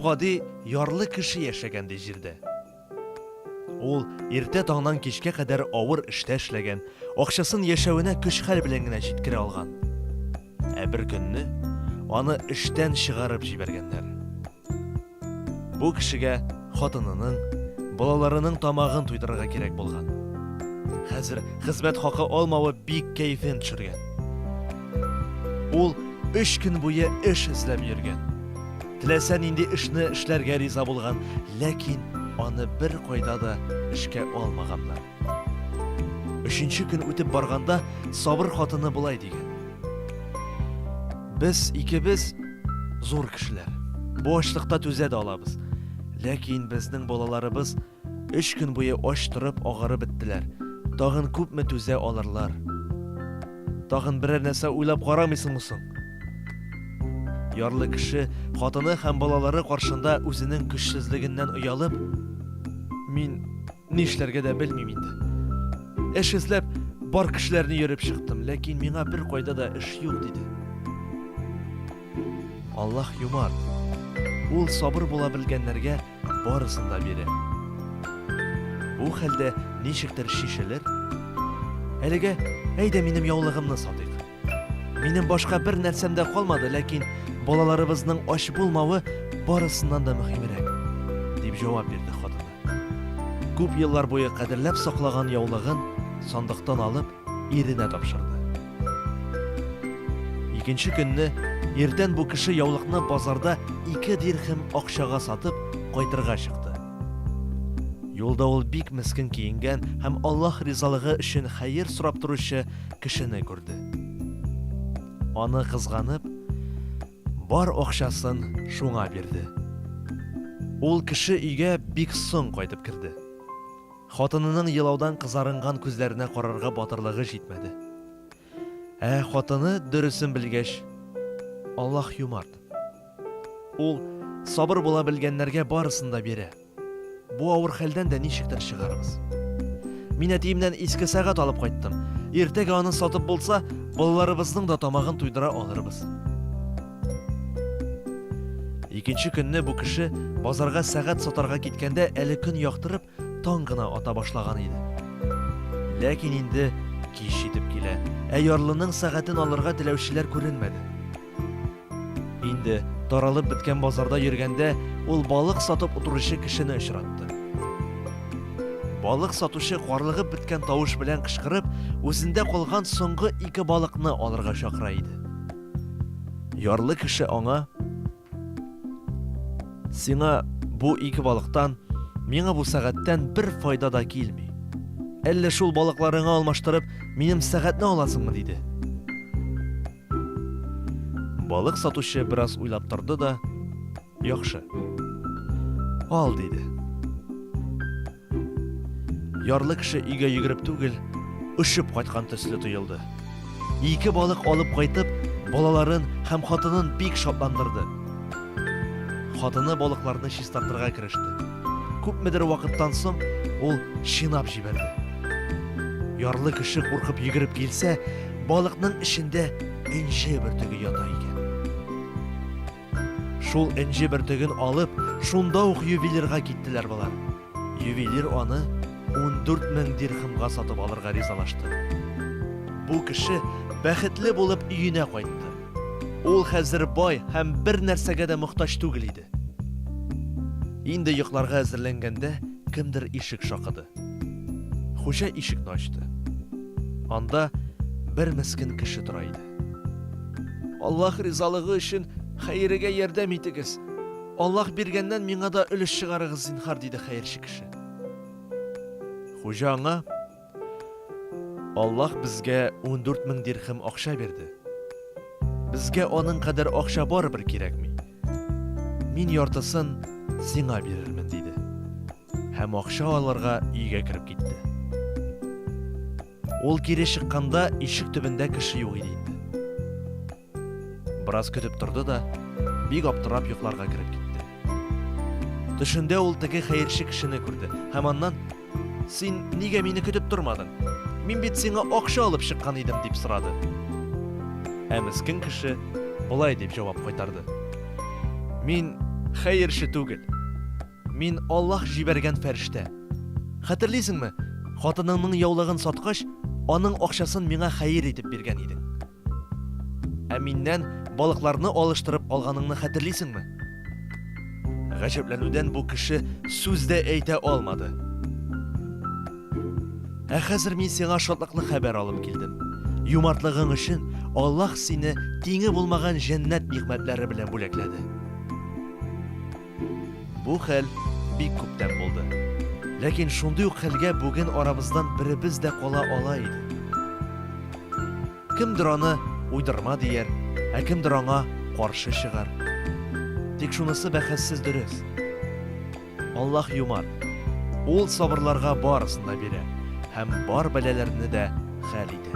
гади ярлы кеше яшәгән ди җирдә. Ул иртә таңнан кичкә кадәр авыр эштә эшләгән, акчасын яшәвенә көч-хәл белән генә җиткерә алган. Ә бер көнне аны эштән чыгарып җибәргәннәр. Бу кешегә хатынының, балаларының тамагын туйдырырга кирәк булган. Хәзер хезмәт хакы алмавы бик кәефен төшергән. Ул 3 көн буе эш эзләп йөргән. Теләсә нинди эшне эшләргә риза булган, ләкин аны бер кайда да эшкә алмаганнар. 3нче көн үтеп барганда Сабыр хатыны булай дигән: Без икебез зур кешеләр. Бу ачлыкта түзә дә алабыз. Ләкин безнең балаларыбыз 3 көн буе ач торып агарып беттеләр. Тагын күпме түзә алырлар? Тагын берәр нәрсә уйлап карамыйсыңмы соң? Ярлы кеше хатыны һәм балалары каршында үзенең көчсезлегеннән уялып: Мин нишләргә дә белмим инде. Эш эзләп бар кешеләрне йөреп чыктым, ләкин миңа бер кайда да эш юк диде. Аллаһ юмарт. Ул сабыр була белгәннәргә барысын да бирә. Бу хәлдә ничектер шишелер? Әлегә әйдә минем яулыгымны сатыйк. Минем башка бер нәрсәм дә калмады, ләкин балаларыбызның ач булмавы барысыннан да мөһимрәк, дип җавап бирде хатыны. Күп еллар буе кадерләп саклаган яулыгын сандыктан алып иренә тапшырды. Икенче көнне иртән бу кеше яулыкны базарда 2 дирхем акчага сатып кайтырга чыкты. Юлда ул бик мискин киенгән һәм Аллаһ ризалыгы өчен хәер сорап торучы кешене күрде. Аны кызганып, бар акчасын шуңа бирде. Ул кеше өйгә бик соң кайтып керде. Хатынының елаудан кызарынган күзләренә карарга батырлыгы җитмәде. Хатыны дөресен белгәч, Аллаһ юмарт. Ул сабыр була белгәннәргә барысын да бирә. Бу авыр хәлдән дә ничектер чыгарбыз. Мин әтиемнән иске сәгать алып кайттым. Иртәгә аны сатып булса, балаларыбызның да тамагын туйдыра алырбыз. Икенче көнне бу кеше базарга сәгать сатарга киткәндә әле көн яктырып, таң гына ата башлаган иде. Ләкин инде кич җитеп килә. Ярлының сәгатен алырга теләүчеләр күренмәде. Инде таралып биткән базарда йөргәндә ул балык сатып утыручы кешене очратты. Балык сатучы карлыгып биткән тавыш белән кычкырып, үзендә калган соңгы 2 балыкны алырга чакыра иде. Ярлы кеше аңа: Сиңа бу 2 балыктан, миңа бу сәгатьтән бер файда да килми. Әллә шул балыкларыңа алмаштырып, минем сәгатьне аласыңмы диде. Балык сатучы бераз уйлап торды да: Яхшы, ал диде. Ярлы кеше өйгә йөгереп түгел, ушып кайткан төсле тоелды. 2 балык алып кайтып, балаларын һәм хатынын бик шатландырды. Хатыны балыкларны чистартырга кереште. Күпмедер вакыттан соң ул шинап җибәрде. Ярлы кеше куркып йөгереп килсә, балыкның эчендә энҗе бөртеге ята икән. Шул энҗе бөртеген алып, шунда ук ювелирга киттеләр булар. Ювелир аны 14,000 дирхемга сатып алырга ризалашты. Бу кеше бәхетле булып өенә кайтты. Ул хәзер бай һәм бер нәрсәгә дә мохтаҗ түгел иде. Инде йокларга әзерләнгәндә кемдер ишек шакыды. Хуҗа ишекне ачты. Анда бер мискин кеше тора иде. Аллаһ ризалыгы өчен хәерегә ярдәм итегез. Аллаһ биргәннән миңа да өлеш чыгарыгыз зинһар, диде хәерче кеше. Хуҗа аңа: Аллаһ безгә 14,000 дирхем акча бирде. Безгә аның кадәр акча барыбер кирәкми. Мин яртысын сиңа бирермен, диде. Һәм акча алырга өйгә кереп китте. Ул кире чыкканда ишек төбендә кеше юк иде инде. Бераз көтеп торды да, бик аптырап йокларга кереп китте. Төшендә ул теге хәерче кешене күрде һәм аннан: Син нигә мине көтеп тормадың? Мин бит сиңа акча алып чыккан идем, дип сорады. Мискин кеше болай дип җавап кайтарды: Мин Хәерче түгел. Мин Аллаһ җибәргән фәрештә. Хәтерлисеңме? Хатыныңның яулыгын саткач, аның акчасын миңа хәер итеп биргән идең. Ә миннән балыкларны алыштырып алганыңны хәтерлисеңме? Гаҗәпләнүдән бу кеше сүз дә әйтә алмады. Ә хәзер мин сиңа шатлыклы хәбәр алып килдем. Юмартлыгың өчен Аллаһ сине тиңе булмаган җәннәт нигъмәтләре белән бүләкләде. Бу хәл бик күптән булды. Ләкин шундый ук хәлгә бүген арабыздан беребез дә кала ала иде. Кемдер аны уйдырма дияр, ә кемдер аңа каршы чыгар. Тик шунысы бәхәссез дөрес. Аллаһ юмар. Ул сабырларга барысын да бирә һәм бар бәлаләрне дә хәл итә.